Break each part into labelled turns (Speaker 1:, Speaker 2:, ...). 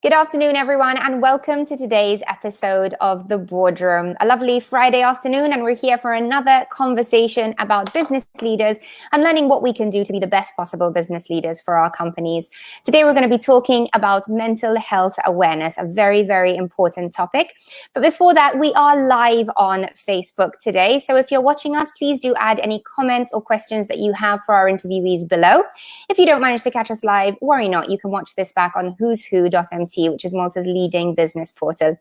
Speaker 1: Good afternoon, everyone, and welcome to today's episode of The Boardroom. A lovely Friday afternoon, and we're here for another conversation about business leaders and learning what we can do to be the best possible business leaders for our companies. Today, we're going to be talking about mental health awareness, a very, very important topic. But before that, we are live on Facebook today. So if you're watching us, please do add any comments or questions that you have for our interviewees below. If you don't manage to catch us live, worry not. You can watch this back on who'swho.mt, which is Malta's leading business portal.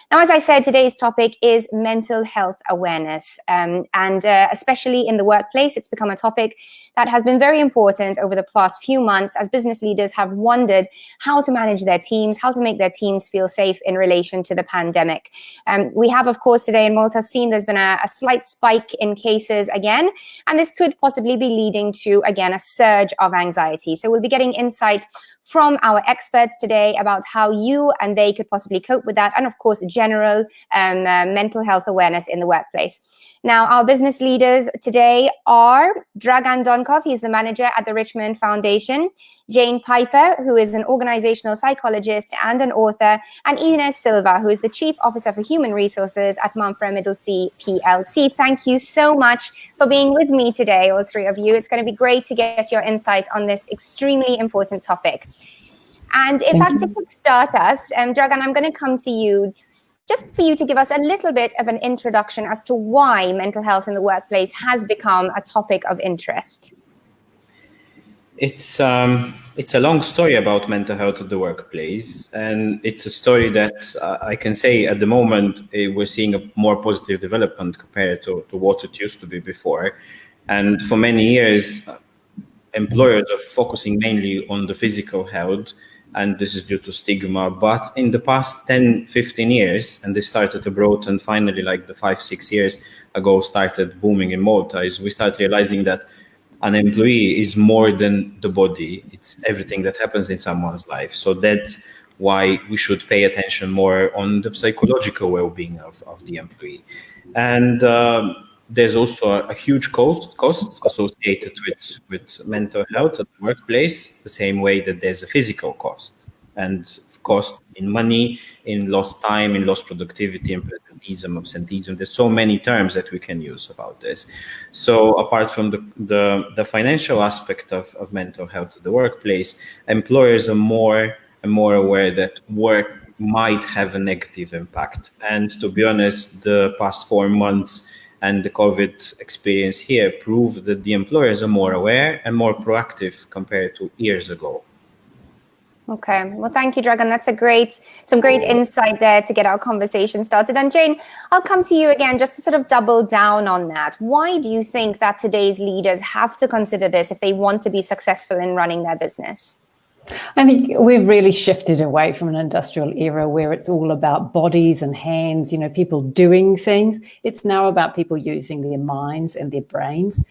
Speaker 1: Now, as I said, today's topic is mental health awareness. And especially in the workplace, it's become a topic that has been very important over the past few months as business leaders have wondered how to manage their teams, how to make their teams feel safe in relation to the pandemic. We have, of course, today in Malta seen there's been a slight spike in cases again, and this could possibly be leading to, again, a surge of anxiety. So we'll be getting insight from our experts today about how you and they could possibly cope with that, and of course, general mental health awareness in the workplace. Now, our business leaders today are Dragan Donkov, he's the manager at the Richmond Foundation, Jane Piper, who is an organizational psychologist and an author, and Ines Silva, who is the Chief Officer for Human Resources at Mapfre Middlesea PLC. Thank you so much for being with me today, all three of you. It's going to be great to get your insights on this extremely important topic. And in fact, to kickstart us, Dragan, I'm going to come to you just for you to give us a little bit of an introduction as to why mental health in the workplace has become a topic of interest.
Speaker 2: It's a long story about mental health at the workplace, and it's a story that I can say at the moment we're seeing a more positive development compared to what it used to be before. And for many years, employers are focusing mainly on the physical health, and this is due to stigma. But in the past 10, 15 years, and they started abroad, and finally like the 5-6 years ago started booming in Malta, is we start realizing that an employee is more than the body. It's everything that happens in someone's life. So that's why we should pay attention more on the psychological well-being of the employee. And there's also a huge cost associated with mental health at the workplace, the same way that there's a physical cost, and cost in money, in lost time, in lost productivity, in presenteeism, absenteeism. There's so many terms that we can use about this. So apart from the financial aspect of mental health at the workplace, employers are more and more aware that work might have a negative impact. And to be honest, the past 4 months and the COVID experience here prove that the employers are more aware and more proactive compared to years ago.
Speaker 1: Okay, well, thank you, Dragan. That's some great insight there to get our conversation started. And Jane, I'll come to you again just to sort of double down on that. Why do you think that today's leaders have to consider this if they want to be successful in running their business?
Speaker 3: I think we've really shifted away from an industrial era where it's all about bodies and hands, people doing things. It's now about people using their minds and their brains.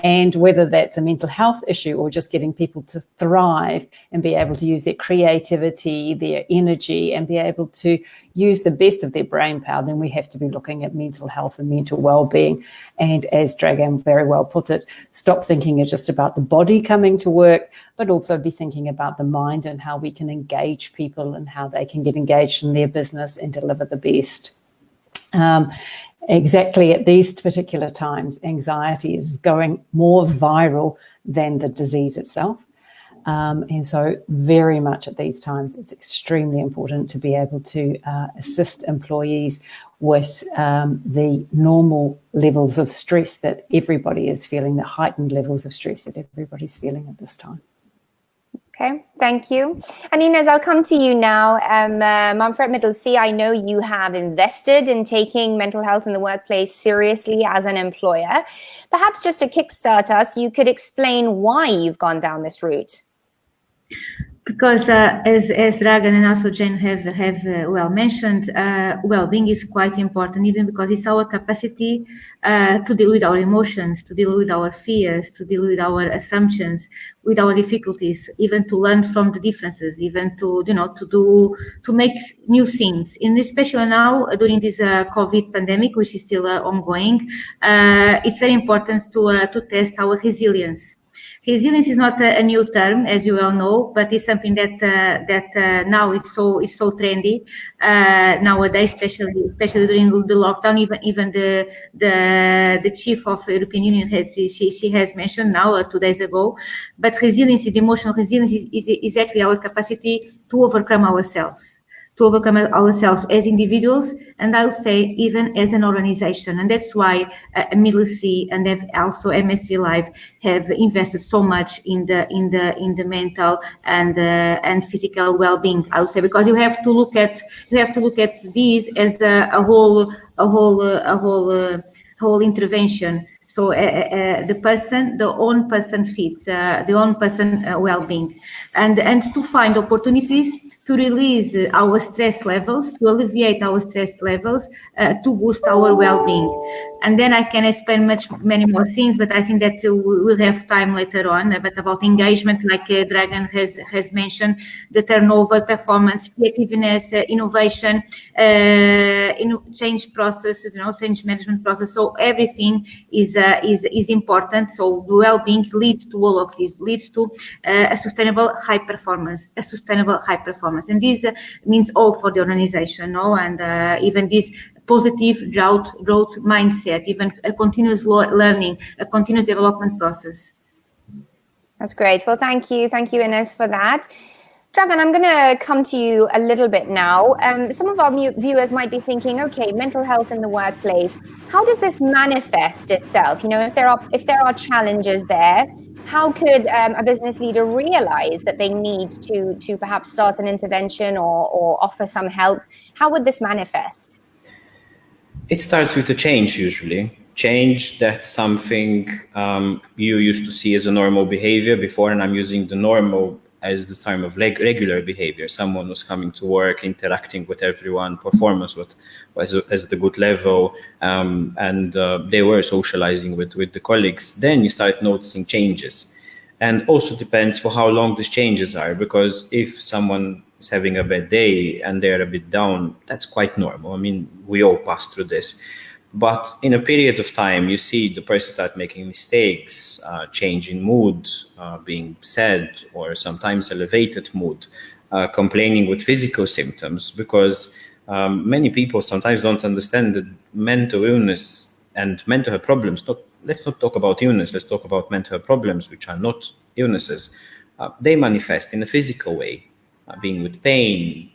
Speaker 3: And whether that's a mental health issue or just getting people to thrive and be able to use their creativity, their energy, and be able to use the best of their brain power, then we have to be looking at mental health and mental well-being. And as Dragan very well put it, stop thinking it's just about the body coming to work, but also be thinking about the mind and how we can engage people and how they can get engaged in their business and deliver the best. Exactly at these particular times, anxiety is going more viral than the disease itself. And so very much at these times, it's extremely important to be able to assist employees with the normal levels of stress that everybody is feeling, the heightened levels of stress that everybody's feeling at this time.
Speaker 1: Okay, thank you. And Ines, I'll come to you now. Mapfre Middlesea, I know you have invested in taking mental health in the workplace seriously as an employer. Perhaps just to kickstart us, you could explain why you've gone down this route.
Speaker 4: Because as Dragan and also Jane have well mentioned, well-being is quite important, even because it's our capacity to deal with our emotions, to deal with our fears, to deal with our assumptions, with our difficulties, even to learn from the differences, even to make new things. And especially now during this COVID pandemic, which is still ongoing, it's very important to test our resilience. Resilience is not a new term, as you well know, but it's something that now it's so trendy nowadays, especially during the lockdown. Even the chief of the European Union she has mentioned now 2 days ago. But resilience, the emotional resilience, is actually our capacity to overcome ourselves. To overcome ourselves as individuals, and I would say even as an organization. And that's why Middlesea and also MSV Live have invested so much in the mental and physical well-being. I would say, because you have to look at these as a whole intervention. So the own person fits, the own person well-being, and to find opportunities to release our stress levels, to alleviate our stress levels, to boost our well-being. And then I can explain many more things, but I think that we'll have time later on. But about engagement, like Dragan has mentioned, the turnover, performance, creativeness, innovation, change processes, change management process. So everything is important. So well-being leads to all of this, leads to a sustainable high performance, and this means all for the organization, and even this positive growth mindset, even a continuous learning, a continuous development process.
Speaker 1: That's great. Well, thank you, Ines, for that. Dragan, I'm going to come to you a little bit now. Some of our viewers might be thinking, okay, mental health in the workplace, how does this manifest itself? If there are challenges there, how could a business leader realize that they need to perhaps start an intervention or offer some help? How would this manifest?
Speaker 2: It starts with a change, usually. Change, that's something you used to see as a normal behavior before, and I'm using the normal as the term of regular behavior. Someone was coming to work, interacting with everyone, performance was at a good level, and they were socializing with the colleagues. Then you start noticing changes. And also depends for how long these changes are, because if someone is having a bad day and they're a bit down, that's quite normal. I mean, we all pass through this. But in a period of time, you see the person start making mistakes, change in mood, being sad, or sometimes elevated mood, complaining with physical symptoms, because many people sometimes don't understand that mental illness and mental health problems, let's not talk about illness, let's talk about mental health problems, which are not illnesses. They manifest in a physical way, being with pain,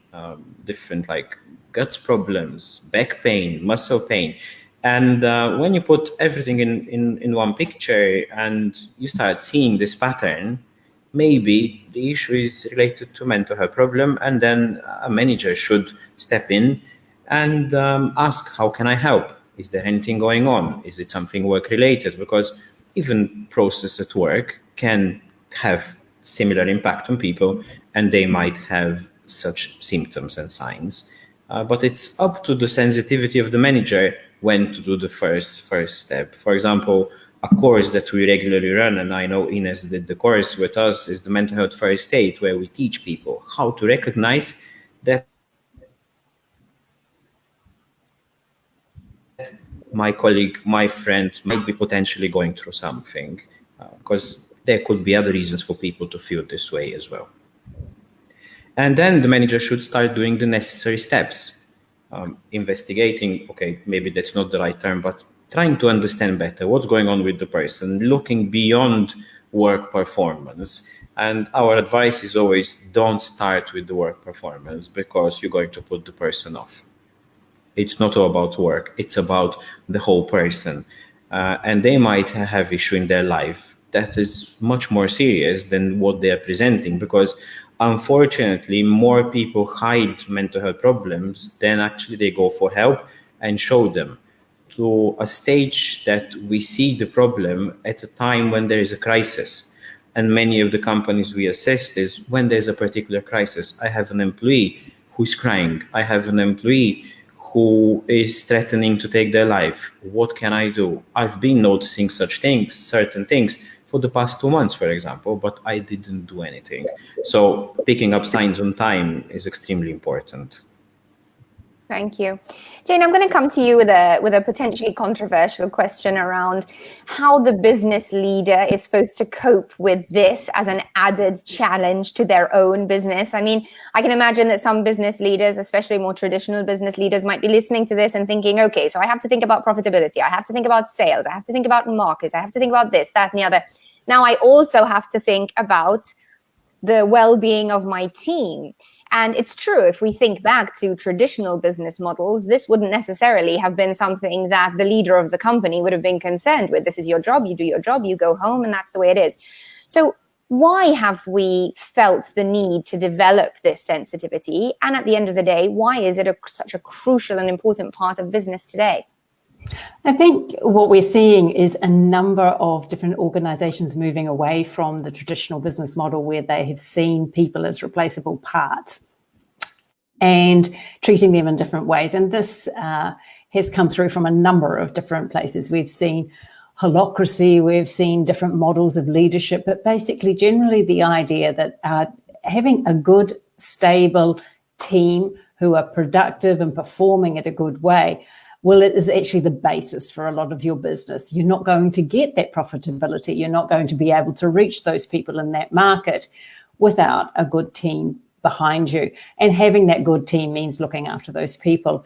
Speaker 2: different like guts problems, back pain, muscle pain. And when you put everything in one picture and you start seeing this pattern, maybe the issue is related to mental health problem, and then a manager should step in and ask, how can I help? Is there anything going on? Is it something work related? Because even process at work can have similar impact on people, and they might have such symptoms and signs. But it's up to the sensitivity of the manager when to do the first step. For example, a course that we regularly run, and I know Ines did the course with us, is the mental health first aid, where we teach people how to recognize that my colleague, my friend might be potentially going through something, because there could be other reasons for people to feel this way as well. And then the manager should start doing the necessary steps. Investigating, okay, maybe that's not the right term, but trying to understand better what's going on with the person, looking beyond work performance. And our advice is always don't start with the work performance, because you're going to put the person off. It's not all about work, it's about the whole person. And they might have issue in their life that is much more serious than what they are presenting, because unfortunately, more people hide mental health problems than actually they go for help and show them, to a stage that we see the problem at a time when there is a crisis. And many of the companies we assessed is when there's a particular crisis. I have an employee who's crying. I have an employee who is threatening to take their life. What can I do? I've been noticing certain things, for the past 2 months, for example, but I didn't do anything. So picking up signs on time is extremely important.
Speaker 1: Thank you. Jane, I'm going to come to you with a potentially controversial question around how the business leader is supposed to cope with this as an added challenge to their own business. I mean, I can imagine that some business leaders, especially more traditional business leaders, might be listening to this and thinking, okay, so I have to think about profitability. I have to think about sales. I have to think about markets. I have to think about this, that, and the other. Now I also have to think about the well-being of my team. And it's true, if we think back to traditional business models, this wouldn't necessarily have been something that the leader of the company would have been concerned with. This is your job, you do your job, you go home, and that's the way it is. So why have we felt the need to develop this sensitivity? And at the end of the day, why is it such a crucial and important part of business today?
Speaker 3: I think what we're seeing is a number of different organizations moving away from the traditional business model where they have seen people as replaceable parts and treating them in different ways. And this has come through from a number of different places. We've seen holacracy, we've seen different models of leadership, but basically generally the idea that having a good, stable team who are productive and performing in a good way, well, it is actually the basis for a lot of your business. You're not going to get that profitability. You're not going to be able to reach those people in that market without a good team behind you. And having that good team means looking after those people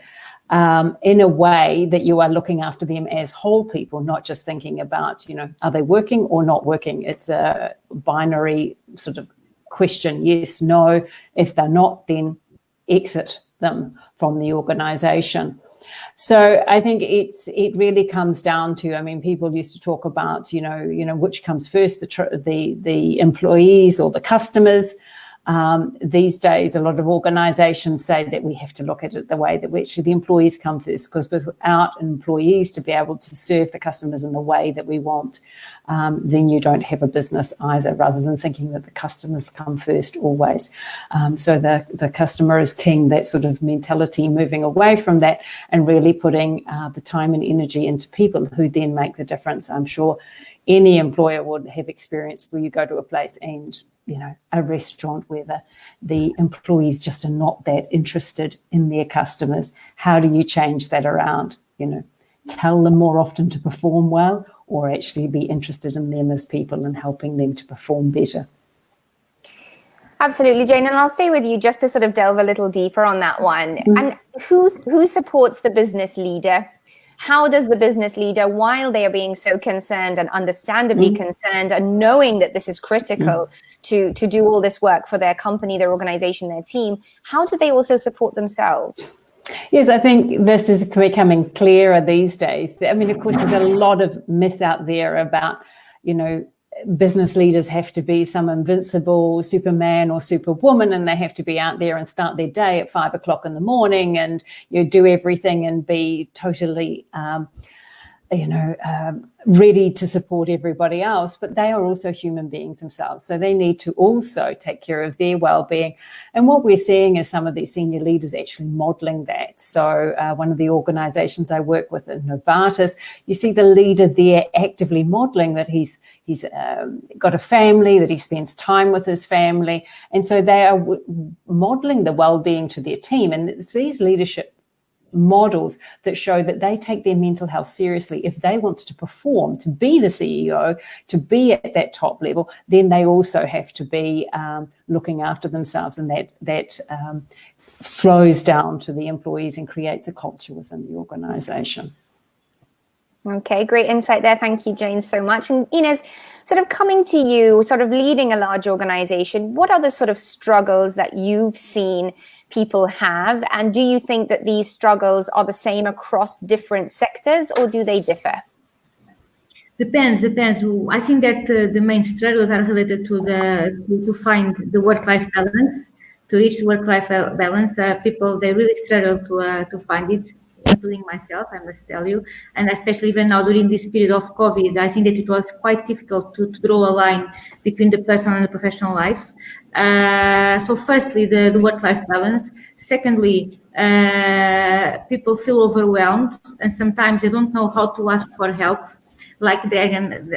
Speaker 3: in a way that you are looking after them as whole people, not just thinking about, are they working or not working? It's a binary sort of question, yes, no. If they're not, then exit them from the organization. So I think it really comes down to, people used to talk about, which comes first, the employees or the customers. These days, a lot of organizations say that we have to look at it the way that actually the employees come first, because without employees to be able to serve the customers in the way that we want, then you don't have a business either, rather than thinking that the customers come first always. So the customer is king, that sort of mentality, moving away from that and really putting the time and energy into people who then make the difference. I'm sure any employer would have experienced where you go to a place and a restaurant where the employees just are not that interested in their customers. How do you change that around? Tell them more often to perform well, or actually be interested in them as people and helping them to perform better.
Speaker 1: Absolutely, Jane. And I'll stay with you just to sort of delve a little deeper on that one. And who supports the business leader? How does the business leader, while they are being so concerned and understandably concerned and knowing that this is critical to do all this work for their company, their organization, their team, how do they also support themselves?
Speaker 3: Yes, I think this is becoming clearer these days. Of course, there's a lot of myth out there about, business leaders have to be some invincible Superman or Superwoman, and they have to be out there and start their day at 5 o'clock in the morning and do everything and be totally ready to support everybody else. But they are also human beings themselves, so they need to also take care of their well-being. And what we're seeing is some of these senior leaders actually modeling that. So one of the organizations I work with in Novartis, you see the leader there actively modeling that he's got a family, that he spends time with his family, and so they are modeling the well-being to their team. And it's these leadership models that show that they take their mental health seriously. If they want to perform, to be the CEO, to be at that top level, then they also have to be looking after themselves, and that flows down to the employees and creates a culture within the organization.
Speaker 1: Okay, great insight there. Thank you, Jane, so much. And Ines, sort of coming to you, sort of leading a large organization, what are the sort of struggles that you've seen people have? And do you think that these struggles are the same across different sectors, or do they differ?
Speaker 4: Depends. I think that the main struggles are related to find the work-life balance, to reach work-life balance. People, they really struggle to find it, including myself, I must tell you. And especially even now during this period of COVID, I think that it was quite difficult to draw a line between the personal and the professional life. So firstly, the work-life balance. Secondly, people feel overwhelmed, and sometimes they don't know how to ask for help. like Dragan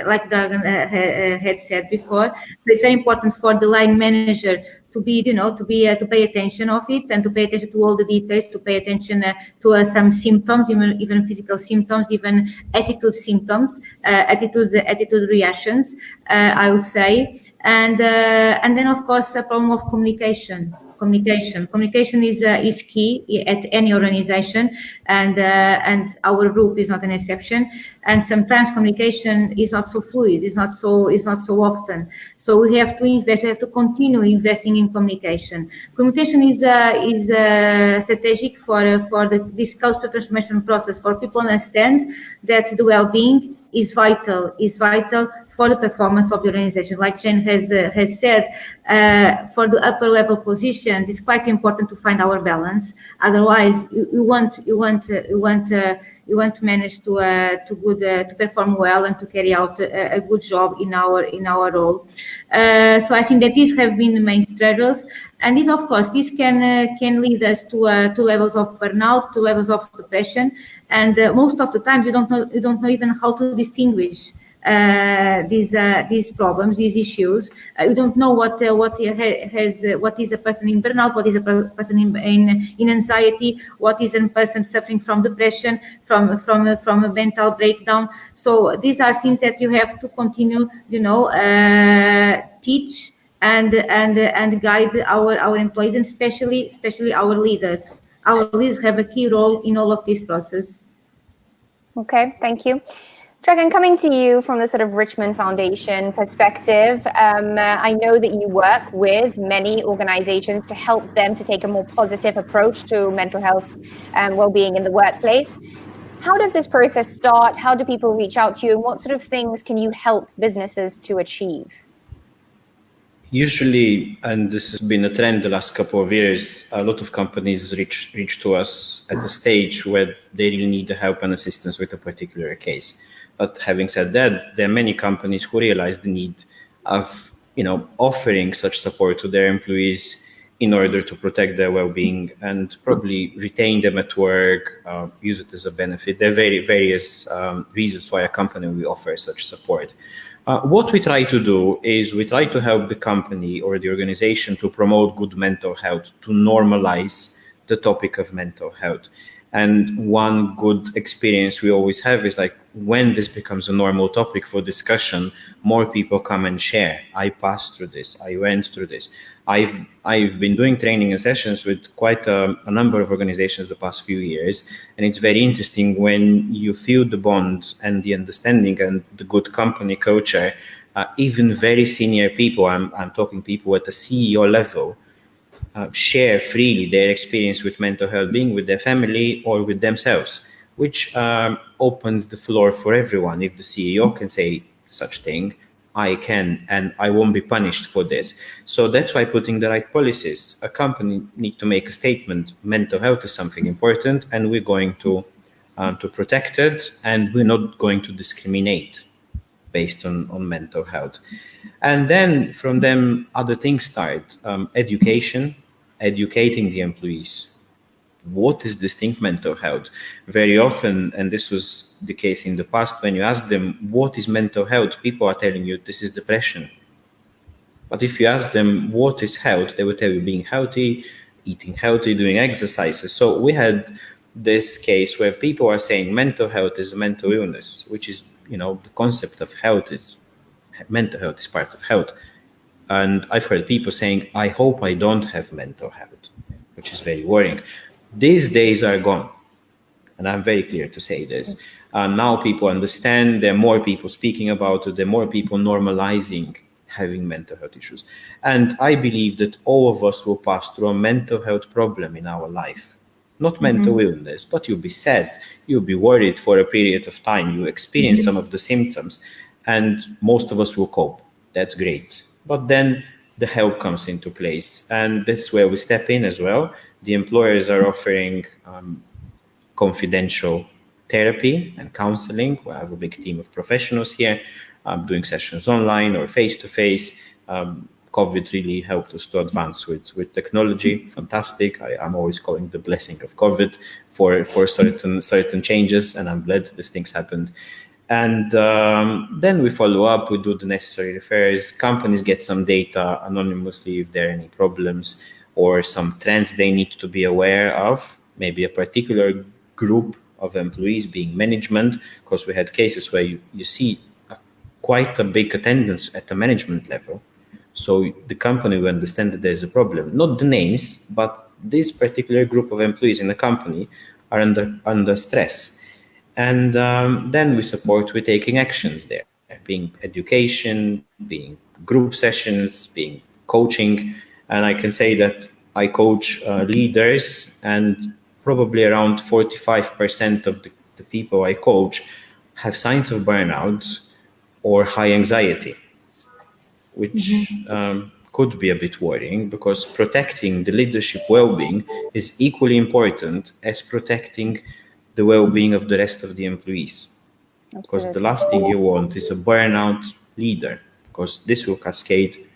Speaker 4: had said before. So it's very important for the line manager to to pay attention of it, and to pay attention to all the details, to pay attention to some symptoms, even physical symptoms, even attitude symptoms, attitude reactions, I would say, and then of course a problem of communication. Communication is key at any organization, and our group is not an exception. And sometimes communication is not so fluid, is not so often. So we have to invest. We have to continue investing in communication. Communication is strategic for this cultural transformation process. For people to understand that the well-being is vital for the performance of the organization. Like Jane has said, for the upper level positions, it's quite important to find our balance. Otherwise, you won't manage to perform well and to carry out a good job in our role. So I think that these have been the main struggles, and this, of course, can lead us to levels of burnout, to levels of depression, and most of the times you don't know even how to distinguish these problems, these issues. You don't know what is a person in burnout, what is a person in anxiety, what is a person suffering from depression, from a mental breakdown. So these are things that you have to continue, teach and guide our employees, and especially our leaders. Our leaders have a key role in all of this process.
Speaker 1: Okay, thank you. Dragan, coming to you from the sort of Richmond Foundation perspective, I know that you work with many organizations to help them to take a more positive approach to mental health and well-being in the workplace. How does this process start? How do people reach out to you? And what sort of things can you help businesses to achieve?
Speaker 2: Usually, and this has been a trend the last couple of years, a lot of companies reach to us at a stage where they really need the help and assistance with a particular case. But having said that, there are many companies who realize the need of, offering such support to their employees in order to protect their well-being and probably retain them at work, use it as a benefit. There are various reasons why a company will offer such support. What we try to do is we try to help the company or the organization to promote good mental health, to normalize the topic of mental health. And one good experience we always have is like when this becomes a normal topic for discussion, more people come and share. I passed through this. I went through this. I've been doing training and sessions with quite a number of organizations the past few years. And it's very interesting when you feel the bond and the understanding and the good company culture, even very senior people, I'm talking people at the CEO level, share freely their experience with mental health, being with their family or with themselves, which opens the floor for everyone. If the CEO can say such thing, I can, and I won't be punished for this. So that's why putting the right policies. A company need to make a statement. Mental health is something important, and we're going to protect it, and we're not going to discriminate based on mental health. And then from them, other things start. Educating the employees. What is distinct mental health? Very often, and this was the case in the past, when you ask them, what is mental health? People are telling you this is depression. But if you ask them, what is health? They will tell you being healthy, eating healthy, doing exercises. So we had this case where people are saying mental health is a mental illness, which is, the concept of health is, mental health is part of health. And I've heard people saying, I hope I don't have mental health, which is very worrying. These days are gone. And I'm very clear to say this. Now people understand, there are more people speaking about it, there are more people normalizing having mental health issues. And I believe that all of us will pass through a mental health problem in our life. Not mental illness, but you'll be sad, you'll be worried for a period of time, you experience some of the symptoms, and most of us will cope. That's great. But then the help comes into place. And that's where we step in as well. The employers are offering confidential therapy and counseling. We have a big team of professionals here doing sessions online or face-to-face. COVID really helped us to advance with technology. Fantastic. I'm always calling the blessing of COVID for certain changes, and I'm glad these things happened. And then we follow up, we do the necessary refers. Companies get some data anonymously if there are any problems or some trends they need to be aware of, maybe a particular group of employees being management, because we had cases where you see quite a big attendance at the management level. So the company will understand that there's a problem, not the names, but this particular group of employees in the company are under stress. And then we support with taking actions there, being education, being group sessions, being coaching. And I can say that I coach leaders, and probably around 45% of the people I coach have signs of burnout or high anxiety, which could be a bit worrying, because protecting the leadership well-being is equally important as protecting the well-being of the rest of the employees. Absolutely. Because the last thing you want is a burnout leader, because this will cascade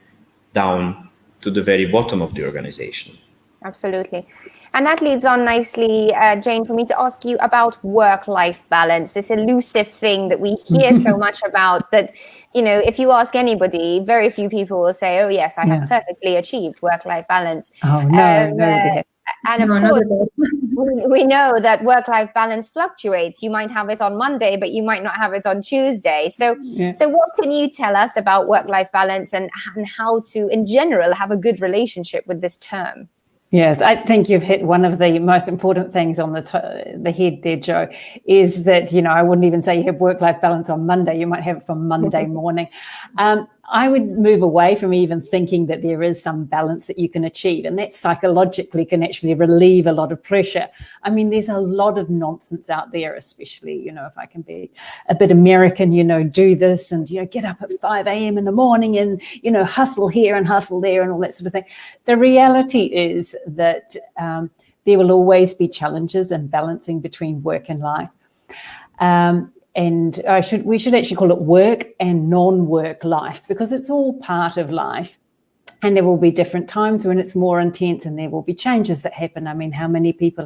Speaker 2: down to the very bottom of the organization.
Speaker 1: Absolutely. And that leads on nicely, Jane, for me to ask you about work-life balance, this elusive thing that we hear so much about, that, you know, if you ask anybody, very few people will say, oh, yes, I have perfectly achieved work-life balance.
Speaker 3: Oh, no, no.
Speaker 1: And of course, we know that work-life balance fluctuates. You might have it on Monday, but you might not have it on Tuesday. So what can you tell us about work-life balance and how to, in general, have a good relationship with this term?
Speaker 3: Yes, I think you've hit one of the most important things on the head there, Jo, is that, you know, I wouldn't even say you have work-life balance on Monday. You might have it from Monday morning. I would move away from even thinking that there is some balance that you can achieve, and that psychologically can actually relieve a lot of pressure. I mean, there's a lot of nonsense out there, especially, you know, if I can be a bit American, you know, do this and, you know, get up at 5 a.m. in the morning and, you know, hustle here and hustle there and all that sort of thing. The reality is that there will always be challenges in balancing between work and life. And we should actually call it work and non-work life, because it's all part of life. And there will be different times when it's more intense, and there will be changes that happen. I mean, how many people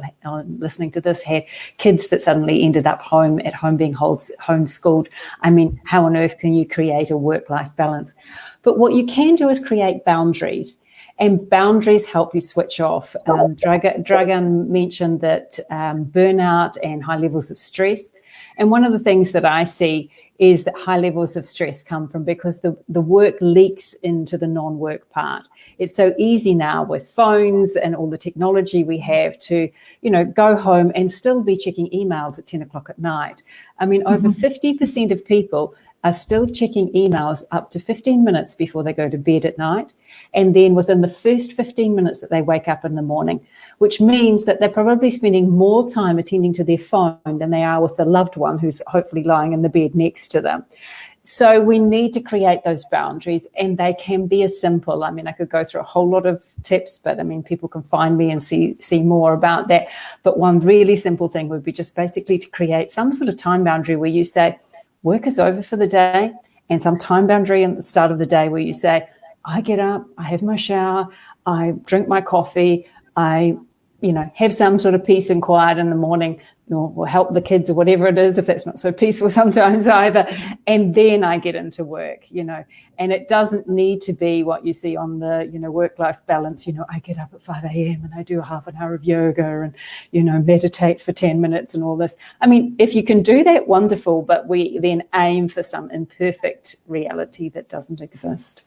Speaker 3: listening to this had kids that suddenly ended up at home being homeschooled? I mean, how on earth can you create a work-life balance? But what you can do is create boundaries. And boundaries help you switch off. Dragan mentioned that burnout and high levels of stress. And one of the things that I see is that high levels of stress come from because the work leaks into the non-work part. It's so easy now with phones and all the technology we have to, you know, go home and still be checking emails at 10 o'clock at night. I mean, over 50% of people are still checking emails up to 15 minutes before they go to bed at night, and then within the first 15 minutes that they wake up in the morning, which means that they're probably spending more time attending to their phone than they are with the loved one who's hopefully lying in the bed next to them. So we need to create those boundaries, and they can be as simple. I mean, I could go through a whole lot of tips, but I mean, people can find me and see more about that. But one really simple thing would be just basically to create some sort of time boundary where you say, work is over for the day, and some time boundary at the start of the day where you say, I get up, I have my shower, I drink my coffee, I, you know, have some sort of peace and quiet in the morning, or help the kids or whatever it is, if that's not so peaceful sometimes either. And then I get into work, you know, and it doesn't need to be what you see on the, you know, work-life balance. You know, I get up at 5 a.m. and I do half an hour of yoga and, you know, meditate for 10 minutes and all this. I mean, if you can do that, wonderful, but we then aim for some imperfect reality that doesn't exist.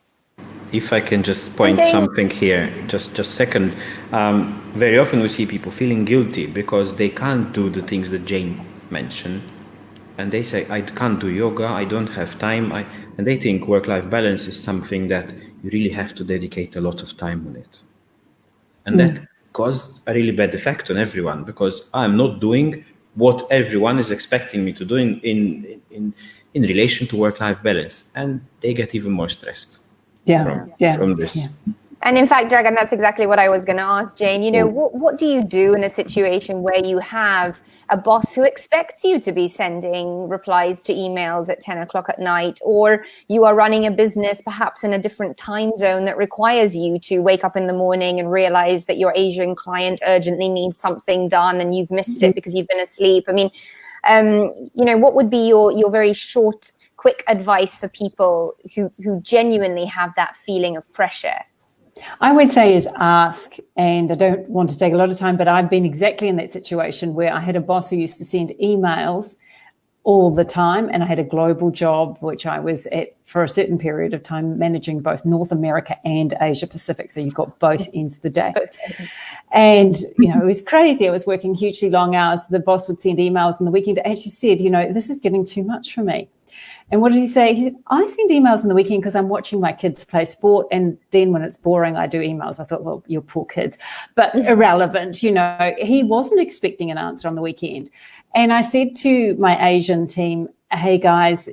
Speaker 2: If I can just point something here, just a second. Very often we see people feeling guilty because they can't do the things that Jane mentioned. And they say, I can't do yoga, I don't have time. And they think work-life balance is something that you really have to dedicate a lot of time on it. And that caused a really bad effect on everyone, because I'm not doing what everyone is expecting me to do in relation to work-life balance. And they get even more stressed. From this.
Speaker 1: Yeah. And in fact, Dragan, that's exactly what I was going to ask Jane. You know, what do you do in a situation where you have a boss who expects you to be sending replies to emails at 10 o'clock at night, or you are running a business perhaps in a different time zone that requires you to wake up in the morning and realize that your Asian client urgently needs something done and you've missed it because you've been asleep? I mean, What would be your very short, quick advice for people who genuinely have that feeling of pressure?
Speaker 3: I would say is ask, and I don't want to take a lot of time, but I've been exactly in that situation where I had a boss who used to send emails all the time, and I had a global job, which I was at for a certain period of time, managing both North America and Asia Pacific. So you've got both ends of the day. And, it was crazy. I was working hugely long hours. The boss would send emails on the weekend, and she said, this is getting too much for me. And what did he say? He said, I send emails on the weekend because I'm watching my kids play sport. And then when it's boring, I do emails. I thought, well, your poor kids. But irrelevant, he wasn't expecting an answer on the weekend. And I said to my Asian team, hey, guys,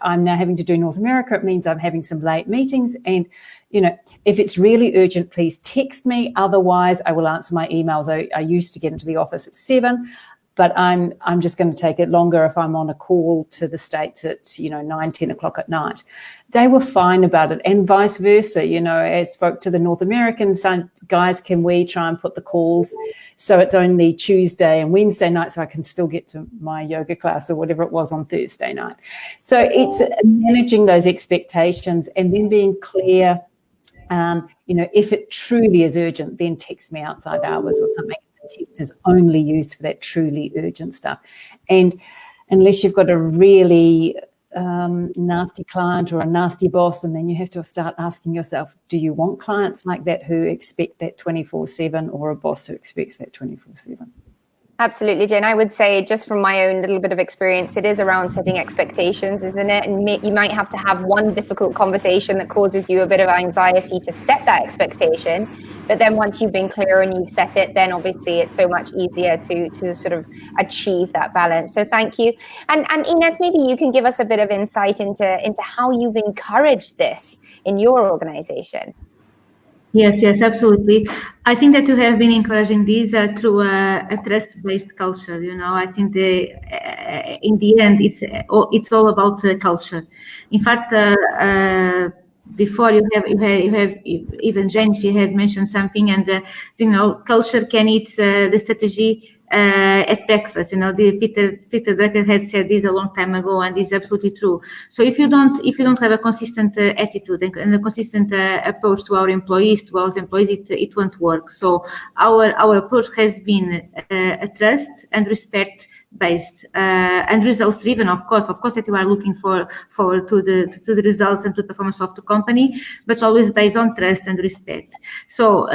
Speaker 3: I'm now having to do North America. It means I'm having some late meetings. And, if it's really urgent, please text me. Otherwise, I will answer my emails. I used to get into the office at 7. But I'm just going to take it longer if I'm on a call to the States at, 9, 10 o'clock at night. They were fine about it, and vice versa. I spoke to the North Americans, guys, can we try and put the calls so it's only Tuesday and Wednesday night so I can still get to my yoga class or whatever it was on Thursday night. So it's managing those expectations and then being clear, if it truly is urgent, then text me outside hours or something. Text is only used for that truly urgent stuff. And unless you've got a really nasty client or a nasty boss, and then you have to start asking yourself, do you want clients like that who expect that 24/7 or a boss who expects that 24/7?
Speaker 1: Absolutely, Jane. I would say, just from my own little bit of experience, it is around setting expectations, isn't it? And you might have to have one difficult conversation that causes you a bit of anxiety to set that expectation. But then once you've been clear and you've set it, then obviously it's so much easier to sort of achieve that balance. So thank you. And Ines, maybe you can give us a bit of insight into how you've encouraged this in your organization.
Speaker 4: Yes, absolutely. I think that you have been encouraging this through a trust-based culture. I think in the end, it's all about culture. In fact, before you have even Jane, she had mentioned something, and culture can eat the strategy at breakfast. The Peter Drucker had said this a long time ago, and it's absolutely true. So if you don't have a consistent attitude and a consistent approach to our employees, it won't work. So our approach has been a trust and respect based and results driven, of course that you are looking forward to the results and to the performance of the company, but always based on trust and respect. So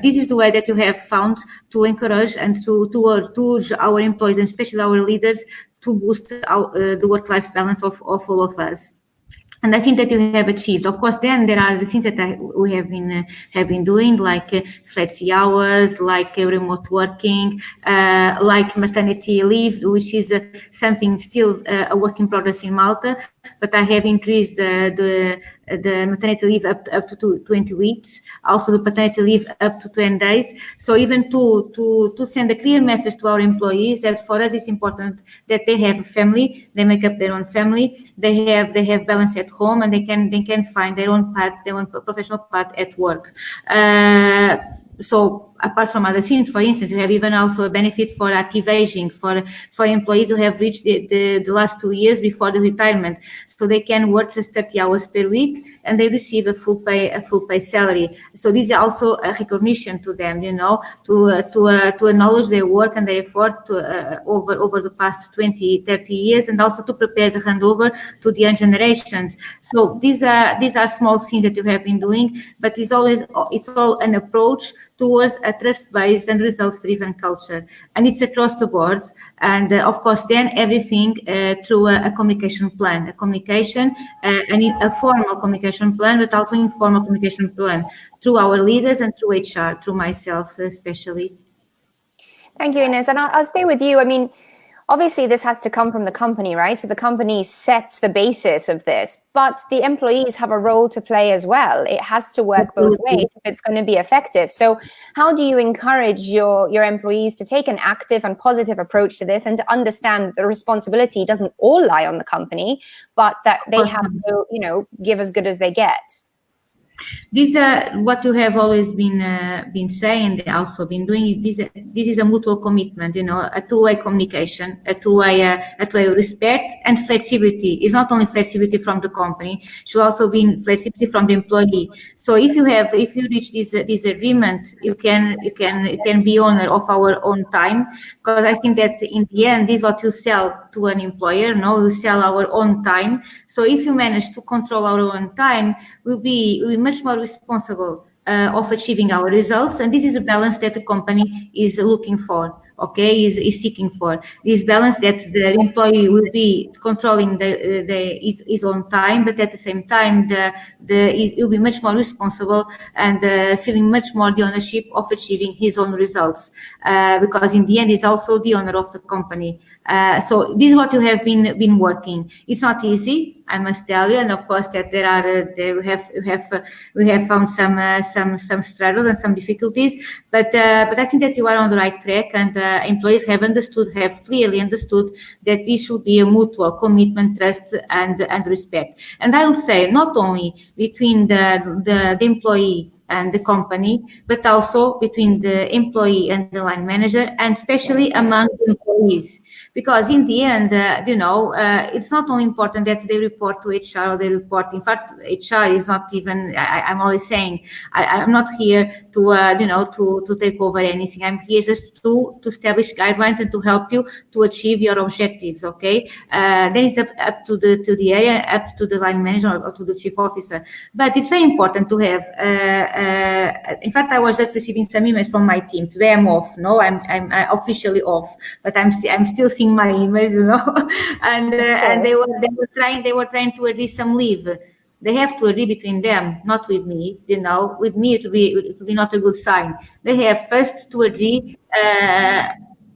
Speaker 4: this is the way that you have found to encourage and to urge our employees, and especially our leaders, to boost the work-life balance of all of us. And I think that you have achieved. Of course, then there are the things that we have been doing, like flexi hours, like remote working, like maternity leave, which is something still a work in progress in Malta. But I have increased the maternity leave up to 20 weeks. Also, the paternity leave up to 10 days. So even to send a clear message to our employees that for us it's important that they have a family, they make up their own family, they have balance at home, and they can find their own path, their own professional path at work. So apart from other things, for instance, you have even also a benefit for active aging for employees who have reached the last 2 years before the retirement. So they can work just 30 hours per week and they receive a full pay salary. So this is also a recognition to them, to acknowledge their work and their effort over the past 20, 30 years, and also to prepare the handover to the young generations. So these are small things that you have been doing, but it's all an approach towards a trust-based and results-driven culture, and it's across the board. And of course, then everything through a communication plan, and a formal communication plan, but also informal communication plan through our leaders and through HR, through myself especially.
Speaker 1: Thank you, Ines, and I'll stay with you. I mean, obviously, this has to come from the company, right? So the company sets the basis of this, but the employees have a role to play as well. It has to work both ways if it's going to be effective. So how do you encourage your employees to take an active and positive approach to this, and to understand that the responsibility doesn't all lie on the company, but that they have to, give as good as they get?
Speaker 4: These are what you have always been saying, also been doing. This is a mutual commitment, a two-way communication, a two-way respect and flexibility. It's not only flexibility from the company; it should also be flexibility from the employee. So if you reach this agreement, you can be owner of our own time, because I think that in the end, this is what you sell to an employer. No, you sell our own time. So if you manage to control our own time, we'll be much more responsible of achieving our results, and this is a balance that the company is looking for. Okay, is seeking for this balance, that the employee will be controlling his own time, but at the same time, he'll be much more responsible and feeling much more the ownership of achieving his own results, because in the end, he's also the owner of the company. So this is what you have been working. It's not easy, I must tell you, and of course that we have found some struggles and some difficulties, but I think that you are on the right track, and employees have clearly understood that this should be a mutual commitment, trust, and respect. And I would say not only between the employee and the company, but also between the employee and the line manager, and especially among the employees. Because in the end, it's not only important that they report to HR or they report. In fact, HR is not even. I'm always saying I'm not here to take over anything. I'm here just to establish guidelines and to help you to achieve your objectives. Okay, then it's up to the area, up to the line manager or to the chief officer. But it's very important to have. In fact, I was just receiving some emails from my team today. I'm off. No, I'm officially off, but I'm still seeing my emails, and they were trying to agree some leave. They have to agree between them, not with me. With me it will be not a good sign. They have first to agree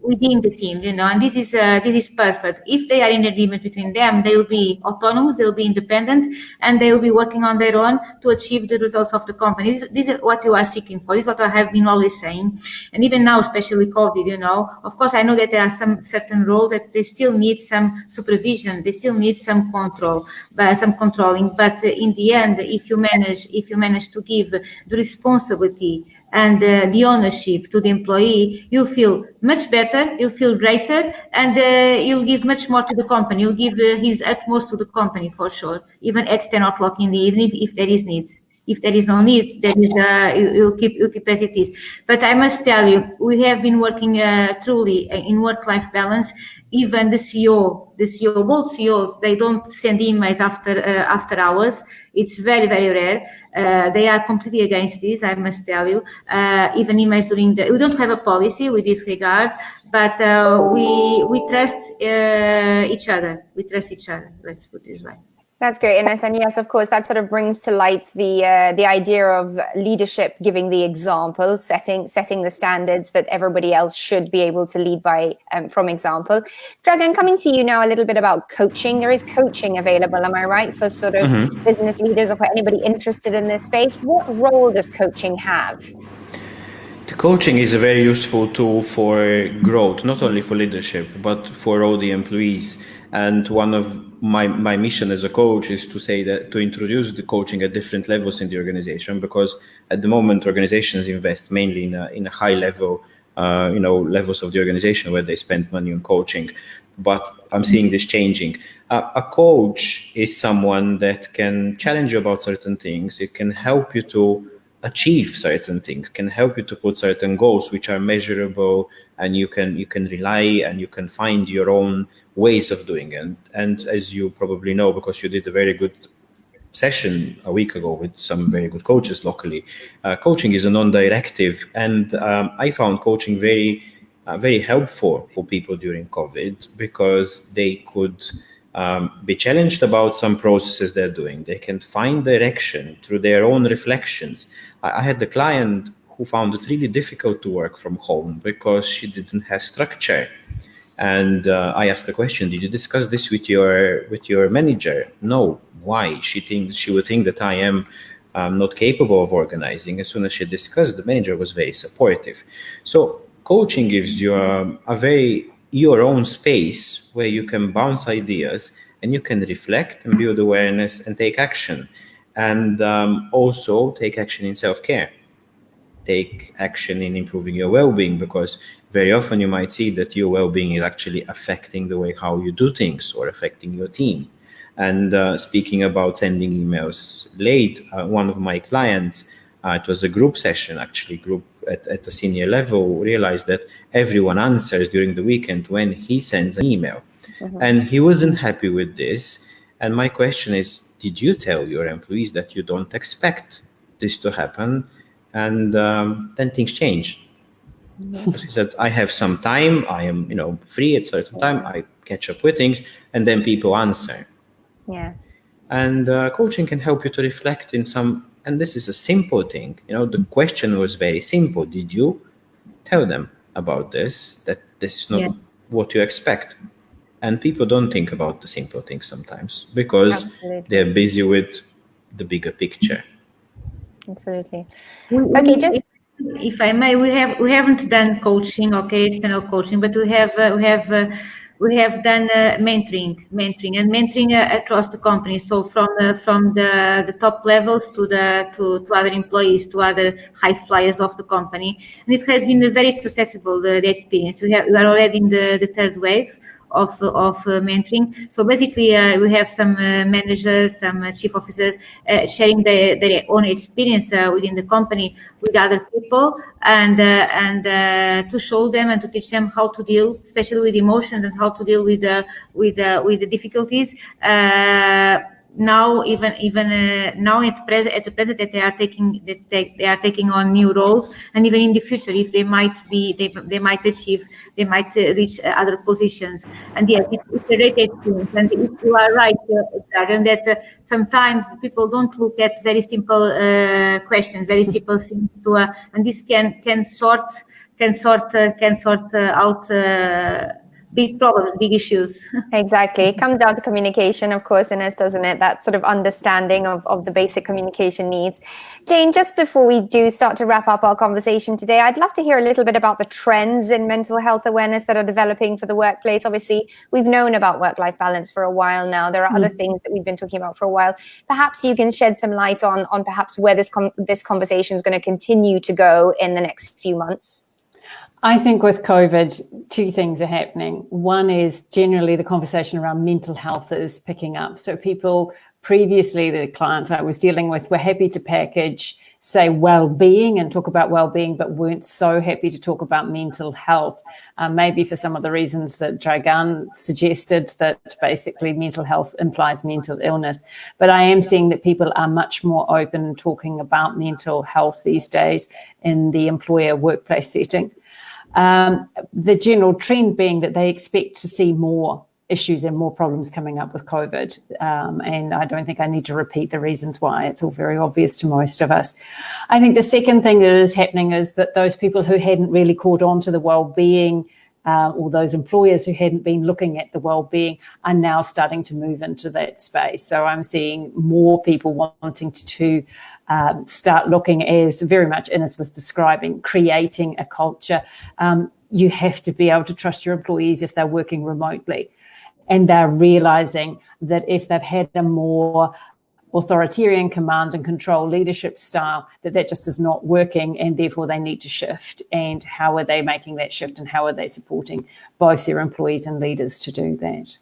Speaker 4: within the team, and this is perfect. If they are in agreement between them, they will be autonomous, they will be independent, and they will be working on their own to achieve the results of the company. This is what you are seeking for. This is what I have been always saying, and even now, especially COVID. Of course, I know that there are some certain roles that they still need some supervision, they still need some controlling. But in the end, if you manage to give the responsibility and the ownership to the employee, you'll feel much better, you'll feel greater, and you'll give much more to the company. You'll give his utmost to the company for sure, even at 10 o'clock in the evening if there is need. If there is no need, then you'll keep as it is. But I must tell you, we have been working truly in work-life balance. Even the CEO, both CEOs, they don't send emails after hours. It's very, very rare. They are completely against this, I must tell you. Even emails we don't have a policy with this regard, but we trust each other. We trust each other. Let's put it this way.
Speaker 1: That's great, Ines. And yes, of course, that sort of brings to light the idea of leadership, giving the example, setting the standards that everybody else should be able to lead by from example. Dragan, coming to you now a little bit about coaching. There is coaching available, am I right, for sort of business leaders or for anybody interested in this space? What role does coaching have?
Speaker 2: The coaching is a very useful tool for growth, not only for leadership, but for all the employees. And one of my mission as a coach is to say that to introduce the coaching at different levels in the organization, because at the moment organizations invest mainly in a high level, levels of the organization where they spend money on coaching. But I'm seeing this changing. A coach is someone that can challenge you about certain things. It can help you to achieve certain things, can help you to put certain goals which are measurable, and you can rely and you can find your own ways of doing it. And as you probably know, because you did a very good session a week ago with some very good coaches locally, coaching is a non-directive, and I found coaching very helpful for people during COVID, because they could be challenged about some processes they're doing. They can find direction through their own reflections. I had a client who found it really difficult to work from home because she didn't have structure. And I asked a question: did you discuss this with your manager? No. Why? She would think that I am not capable of organizing. As soon as she discussed, the manager was very supportive. So coaching gives you your own space where you can bounce ideas and you can reflect and build awareness and take action. And also take action in self-care. Take action in improving your well-being, because very often you might see that your well-being is actually affecting the way how you do things or affecting your team. And speaking about sending emails late, one of my clients, it was a group session, actually group at the senior level, realized that everyone answers during the weekend when he sends an email. And he wasn't happy with this. And my question is, did you tell your employees that you don't expect this to happen? And then things changed. Because he said, I have some time, I am free at certain time, I catch up with things, and then people answer.
Speaker 1: Yeah.
Speaker 2: And coaching can help you to reflect in some, and this is a simple thing. The question was very simple. Did you tell them about this, that this is not what you expect? And people don't think about the simple things sometimes because they're busy with the bigger picture.
Speaker 1: Absolutely. Okay, just
Speaker 4: if I may, we haven't done coaching, external coaching, but we have done mentoring across the company. So from the top levels to other employees, to other high flyers of the company, and it has been very successful, the experience. We are already in the third wave of mentoring. So basically, we have some managers, some chief officers sharing their own experience within the company with other people, and to show them and to teach them how to deal, especially with emotions, and how to deal with the difficulties. Now, even now at the present, that they are taking on new roles, and even in the future, if they might reach other positions. And yes, it's a great experience. And if you are right, Dragan, that sometimes people don't look at very simple questions, very simple things and this can sort out big problems, big issues.
Speaker 1: Exactly. It comes down to communication, of course, Ines, doesn't it? That sort of understanding of the basic communication needs. Jane, just before we do start to wrap up our conversation today, I'd love to hear a little bit about the trends in mental health awareness that are developing for the workplace. Obviously, we've known about work-life balance for a while now. There are other things that we've been talking about for a while. Perhaps you can shed some light on perhaps where this conversation is going to continue to go in the next few months.
Speaker 3: I think with COVID, two things are happening. One is generally the conversation around mental health is picking up. So people previously, the clients I was dealing with, were happy to package, say, well-being and talk about well-being, but weren't so happy to talk about mental health, maybe for some of the reasons that Dragan suggested, that basically mental health implies mental illness. But I am seeing that people are much more open talking about mental health these days in the employer workplace setting. The general trend being that they expect to see more issues and more problems coming up with COVID. And I don't think I need to repeat the reasons why. It's all very obvious to most of us. I think the second thing that is happening is that those people who hadn't really caught on to the well-being, or those employers who hadn't been looking at the well-being, are now starting to move into that space. So I'm seeing more people wanting to start looking, as very much Ines was describing, creating a culture. You have to be able to trust your employees if they're working remotely. And they're realizing that if they've had a more authoritarian command and control leadership style, that just is not working, and therefore they need to shift. And how are they making that shift, and how are they supporting both their employees and leaders to do that?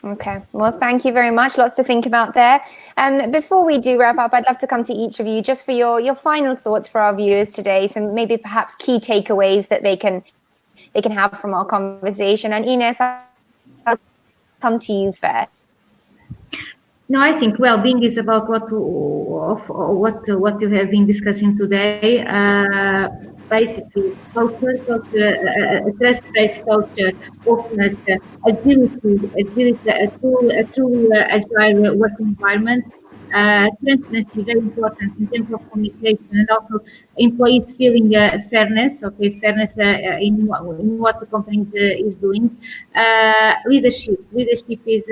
Speaker 1: Okay, well, thank you very much. Lots to think about there. Before we do wrap up, I'd love to come to each of you just for your final thoughts for our viewers today. So maybe perhaps key takeaways that they can have from our conversation. And Ines, I'll come to you first.
Speaker 4: No, I think well-being is about what you have been discussing today. Basically, culture, a trust-based culture, openness, agility, a true agile working environment. Transparency, very important in terms of communication, and also employees feeling fairness in what the company is doing. Leadership is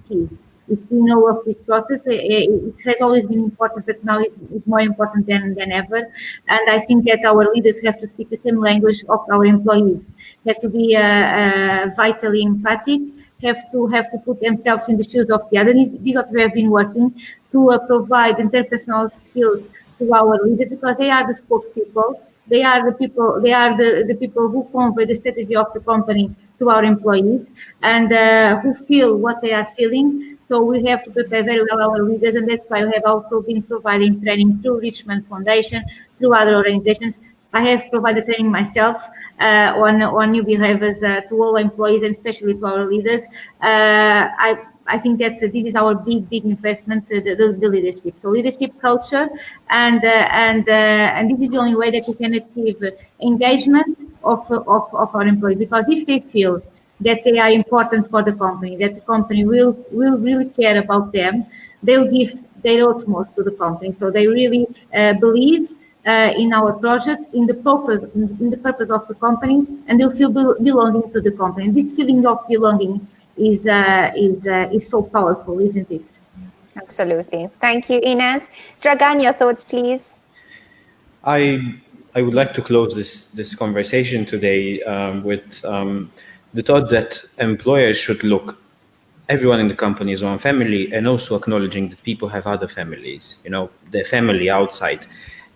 Speaker 4: key. If we know of this process, it has always been important, but now it's more important than ever. And I think that our leaders have to speak the same language of our employees. Have to be vitally empathic. Have to put themselves in the shoes of the other. This is what we have been working to provide interpersonal skills to our leaders, because they are the spokespeople. They are the people. They are the people who convey the strategy of the company to our employees, and who feel what they are feeling. So we have to prepare very well our leaders, and that's why we have also been providing training through Richmond Foundation, through other organizations. I have provided training myself on new behaviors to all employees, and especially to our leaders. I think that this is our big investment, the leadership. So leadership culture, and this is the only way that we can achieve engagement of our employees. Because if they feel that they are important for the company, that the company will really care about them, they'll give their utmost to the company. So they really believe in our project, in the purpose of the company, and they'll feel belonging to the company. And this feeling of belonging is so powerful, isn't it?
Speaker 1: Absolutely. Thank you, Ines. Dragan, your thoughts, please.
Speaker 2: I would like to close this conversation today with the thought that employers should look everyone in the company is one family, and also acknowledging that people have other families, their family outside,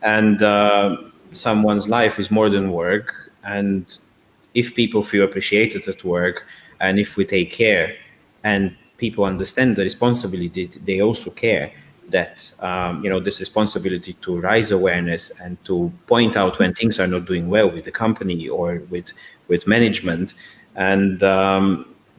Speaker 2: and someone's life is more than work. And if people feel appreciated at work, and if we take care and people understand the responsibility, they also care that, this responsibility to raise awareness and to point out when things are not doing well with the company or with management. And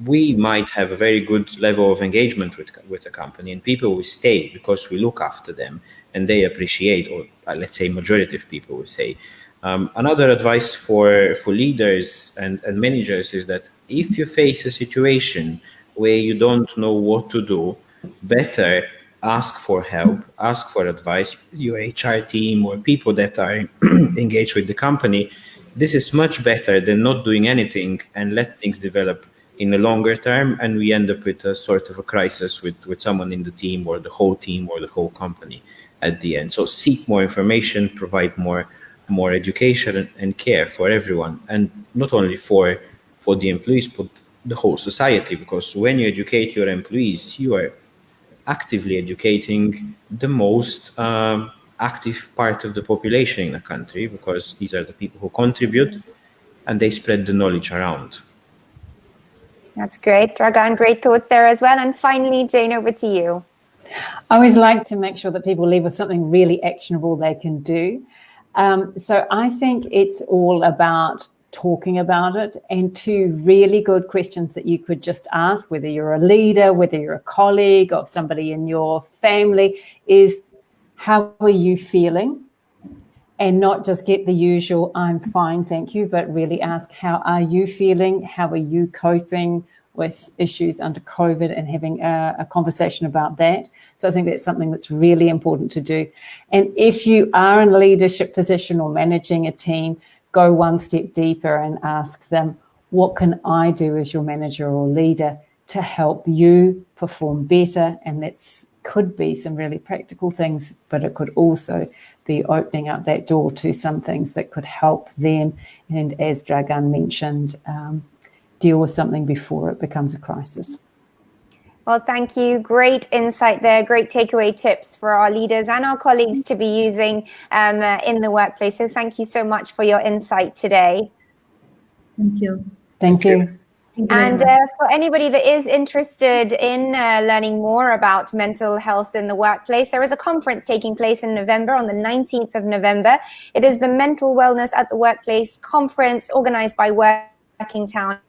Speaker 2: we might have a very good level of engagement with the company, and people will stay because we look after them and they appreciate, or let's say majority of people will say. Another advice for leaders and managers is that if you face a situation where you don't know what to do, better ask for help, ask for advice, your HR team or people that are engaged with the company. This is much better than not doing anything and let things develop in the longer term, and we end up with a sort of a crisis with someone in the team or the whole company at the end. So seek more information, provide more education and care for everyone, and not only for the employees, but the whole society, because when you educate your employees, you are actively educating the most active part of the population in a country, because these are the people who contribute and they spread the knowledge around.
Speaker 1: That's great, Dragan. Great thoughts there as well. And finally, Jane, over to you.
Speaker 3: I always like to make sure that people leave with something really actionable they can do. So I think it's all about talking about it, and two really good questions that you could just ask, whether you're a leader, whether you're a colleague or somebody in your family, is how are you feeling? And not just get the usual, I'm fine, thank you, but really ask, how are you feeling? How are you coping with issues under COVID, and having a conversation about that. So I think that's something that's really important to do. And if you are in a leadership position or managing a team, go one step deeper and ask them, what can I do as your manager or leader to help you perform better? And that could be some really practical things, but it could also be opening up that door to some things that could help them. And as Dragan mentioned, deal with something before it becomes a crisis.
Speaker 1: Well, thank you. Great insight there. Great takeaway tips for our leaders and our colleagues to be using in the workplace. So thank you so much for your insight today.
Speaker 4: Thank you.
Speaker 3: Thank you.
Speaker 1: And for anybody that is interested in learning more about mental health in the workplace, there is a conference taking place in November, on the 19th of November. It is the Mental Wellness at the Workplace conference organized by Working Town,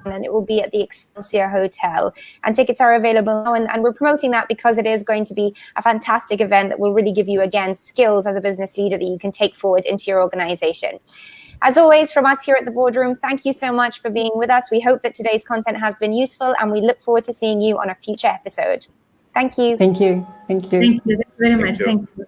Speaker 1: and it will be at the Excelsior Hotel. And tickets are available now, and we're promoting that because it is going to be a fantastic event that will really give you, again, skills as a business leader that you can take forward into your organization. As always, from us here at the Boardroom, thank you so much for being with us. We hope that today's content has been useful, and we look forward to seeing you on a future episode. Thank you.
Speaker 3: Thank you. Thank you.
Speaker 4: Thank you very much. Thank you.